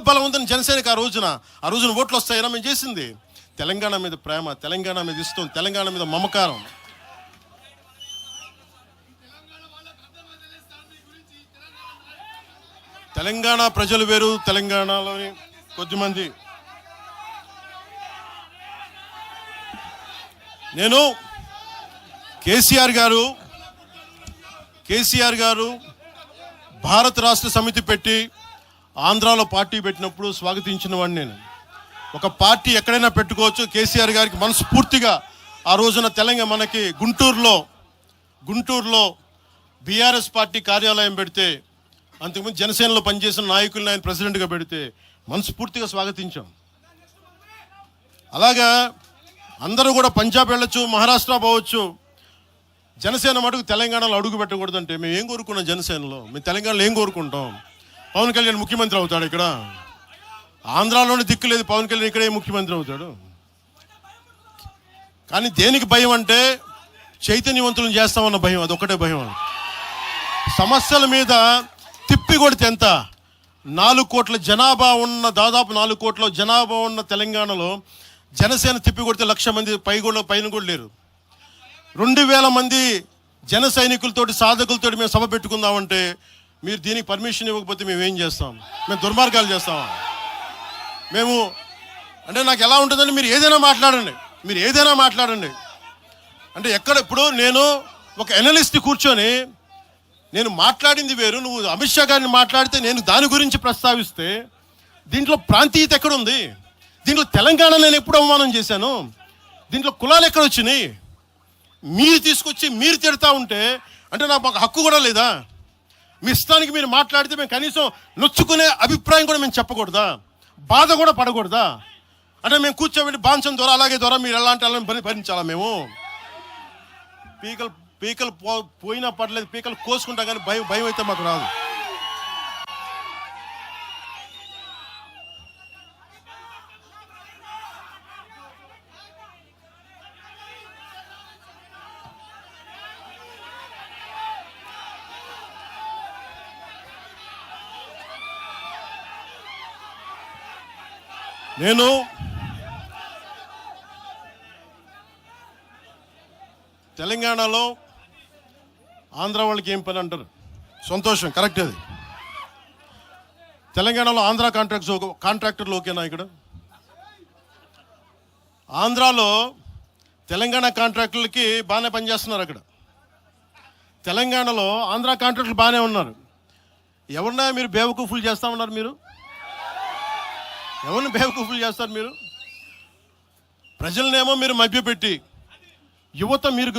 బలవంతుని జనసేనకి ఆ రోజున ఓట్లు వస్తాయని మేము చేసింది తెలంగాణ మీద ప్రేమ, తెలంగాణ మీద ఇష్టం, తెలంగాణ మీద మమకారం. తెలంగాణ ప్రజలు వేరు, తెలంగాణలోని కొద్దిమంది. నేను కేసీఆర్ గారు భారత రాష్ట్ర సమితి పెట్టి ఆంధ్రాలో పార్టీ పెట్టినప్పుడు స్వాగతించిన వాడిని నేను. ఒక పార్టీ ఎక్కడైనా పెట్టుకోవచ్చు. కేసీఆర్ గారికి మనస్ఫూర్తిగా ఆ రోజున తెలంగాణ మనకి గుంటూరులో బీఆర్ఎస్ పార్టీ కార్యాలయం పెడితే, అంతకుముందు జనసేనలో పనిచేసిన నాయకులను ఆయన ప్రెసిడెంట్గా పెడితే మనస్ఫూర్తిగా స్వాగతించాం. అలాగా అందరూ కూడా పంజాబ్ వెళ్ళొచ్చు, మహారాష్ట్ర పోవచ్చు, జనసేన మటుకు తెలంగాణలో అడుగు పెట్టకూడదంటే మేము ఏం కోరుకున్నాం? జనసేనలో మేము తెలంగాణలో ఏం కోరుకుంటాం? పవన్ కళ్యాణ్ ముఖ్యమంత్రి అవుతాడు ఇక్కడ. ఆంధ్రాలోనే దిక్కు లేదు, పవన్ కళ్యాణ్ ఇక్కడే ముఖ్యమంత్రి అవుతాడు. కానీ దేనికి భయం అంటే చైతన్యవంతులను చేస్తామన్న భయం, అదొక్కటే భయం. సమస్యల మీద తిప్పి కొడితే ఎంత? 4 కోట్ల జనాభా ఉన్న, దాదాపు 4 కోట్ల జనాభా ఉన్న తెలంగాణలో జనసేన తిప్పి కొడితే 1,00,000 మంది పైన కూడా లేరు. 2,000 మంది జన సైనికులతోటి, సాధకులతోటి మేము సభ పెట్టుకుందామంటే మీరు దీనికి పర్మిషన్ ఇవ్వకపోతే మేము ఏం చేస్తాం? మేము దుర్మార్గాలు చేస్తామా? మేము అంటే నాకు ఎలా ఉంటుందంటే మీరు ఏదైనా మాట్లాడండి అంటే ఎక్కడ. ఇప్పుడు నేను ఒక ఎనలిస్ట్ కూర్చొని నేను మాట్లాడింది వేరు, నువ్వు అమిత్ షా గారిని మాట్లాడితే నేను దాని గురించి ప్రస్తావిస్తే దీంట్లో ప్రాంతీయత ఎక్కడుంది? దీంట్లో తెలంగాణ నేను ఎప్పుడు అవమానం చేశాను? దీంట్లో కులాలు ఎక్కడ వచ్చినాయి? మీరు తీసుకొచ్చి మీరు తిడతా ఉంటే అంటే నాకు ఒక హక్కు కూడా లేదా? మీ ఇష్టానికి మీరు మాట్లాడితే మేము కనీసం నొచ్చుకునే అభిప్రాయం కూడా మేము చెప్పకూడదా? బాధ కూడా పడకూడదా? అంటే మేము కూర్చోబెట్టి బాంచం ద్వారా అలాగే ద్వారా మీరు ఎలాంటి వాళ్ళని భరించాలా? మేము పీకలు పోయినా పర్లేదు, పీకలు కోసుకుంటాం, కానీ భయం అయితే మాకు రాదు. నేను తెలంగాణలో ఆంధ్ర వాళ్ళకి ఏం పని అంటారు? సంతోషం, కరెక్ట్. అది తెలంగాణలో ఆంధ్ర కాంట్రాక్టర్లు ఓకేనా? ఇక్కడ ఆంధ్రాలో తెలంగాణ కాంట్రాక్టర్లకి బాగానే పనిచేస్తున్నారు. అక్కడ తెలంగాణలో ఆంధ్ర కాంట్రాక్టర్లు బాగానే ఉన్నారు. ఎవరినా మీరు బేవకూఫులు చేస్తా ఉన్నారు? మీరు ఎవరిని బేవకూఫులు చేస్తారు? మీరు ప్రజలనేమో మీరు మభ్యపెట్టి, యువత మీరు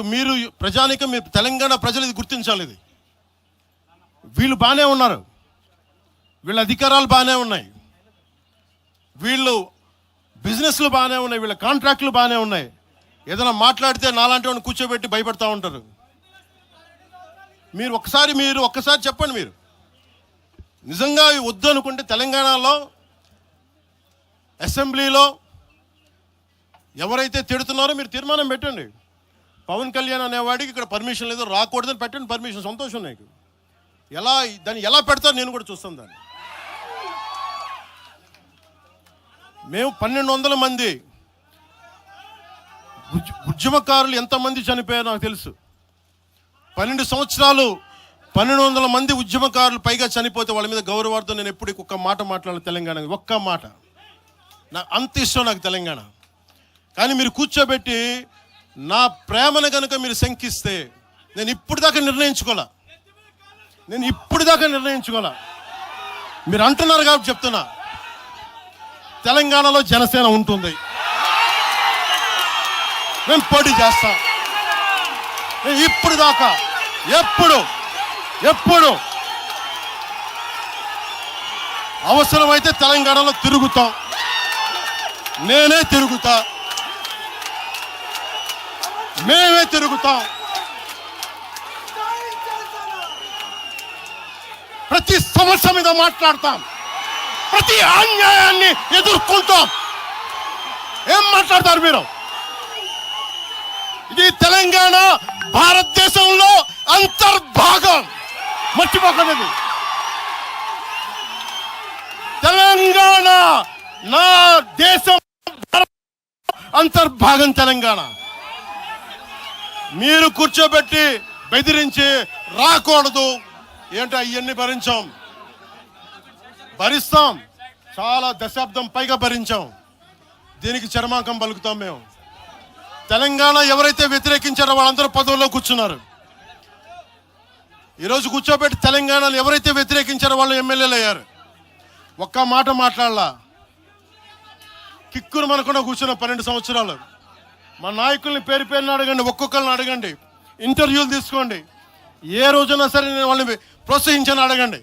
ప్రజానికం, మీరు తెలంగాణ ప్రజలు ఇది గుర్తించాలి. ఇది వీళ్ళు బాగానే ఉన్నారు, వీళ్ళ అధికారాలు బాగానే ఉన్నాయి, వీళ్ళు బిజినెస్లు బాగానే ఉన్నాయి, వీళ్ళ కాంట్రాక్టులు బాగానే ఉన్నాయి. ఏదైనా మాట్లాడితే నాలాంటి వాడిని కూర్చోబెట్టి భయపడతా ఉంటారు. మీరు ఒక్కసారి చెప్పండి. మీరు నిజంగా వద్దు అనుకుంటే తెలంగాణలో అసెంబ్లీలో ఎవరైతే తిడుతున్నారో మీరు తీర్మానం పెట్టండి. పవన్ కళ్యాణ్ అనేవాడికి ఇక్కడ పర్మిషన్ లేదు, రాకూడదని పెట్టండి పర్మిషన్. సంతోషం నాకు. దాన్ని ఎలా పెడతారు నేను కూడా చూస్తాను దాన్ని. మేము 1,200 మంది ఉద్యమకారులు ఎంతమంది చనిపోయారో నాకు తెలుసు. 12 సంవత్సరాలు 1,200 మంది ఉద్యమకారులు పైగా చనిపోతే వాళ్ళ మీద గౌరవార్థం నేను ఎప్పుడు ఒక్క మాట మాట్లాడాలి తెలంగాణ, ఒక్క మాట. నాకు అంత ఇష్టం నాకు తెలంగాణ. కానీ మీరు కూర్చోబెట్టి నా ప్రేమను కనుక మీరు శంకిస్తే నేను ఇప్పుడు దాకా నిర్ణయించుకోలే. మీరు అంటున్నారు కాబట్టి చెప్తున్నా, తెలంగాణలో జనసేన ఉంటుంది, మేము పోటీ చేస్తాం. ఇప్పుడు దాకా ఎప్పుడు అవసరమైతే తెలంగాణలో తిరుగుతాం. నేనే తిరుగుతా, మేమే తిరుగుతాం. ప్రతి సమస్య మీద మాట్లాడతాం, ప్రతి అన్యాయాన్ని ఎదుర్కొంటాం. ఏం మాట్లాడతారు మీరు? ఇది తెలంగాణ భారతదేశంలో అంతర్భాగం, మర్చిపోకండి. తెలంగాణ నా దేశం అంతర్భాగం. తెలంగాణ మీరు కూర్చోబెట్టి బెదిరించి రాకూడదు ఏంటో అవన్నీ భరిస్తాం. చాలా దశాబ్దం పైగా భరించాం. దీనికి చర్మాంకం పలుకుతాం మేము. తెలంగాణ ఎవరైతే వ్యతిరేకించారో వాళ్ళందరూ పదవుల్లో కూర్చున్నారు. ఈరోజు కూర్చోబెట్టి తెలంగాణలో ఎవరైతే వ్యతిరేకించారో వాళ్ళు ఎమ్మెల్యేలు అయ్యారు. ఒక్క మాట మాట్లాడలా. కిక్కురు మనకుండా కూర్చున్న 12 సంవత్సరాలు. మా నాయకుల్ని పేరు పేరుని అడగండి, ఒక్కొక్కరిని అడగండి, ఇంటర్వ్యూలు తీసుకోండి. ఏ రోజైనా సరే నేను వాళ్ళని ప్రోత్సహించాను అడగండి.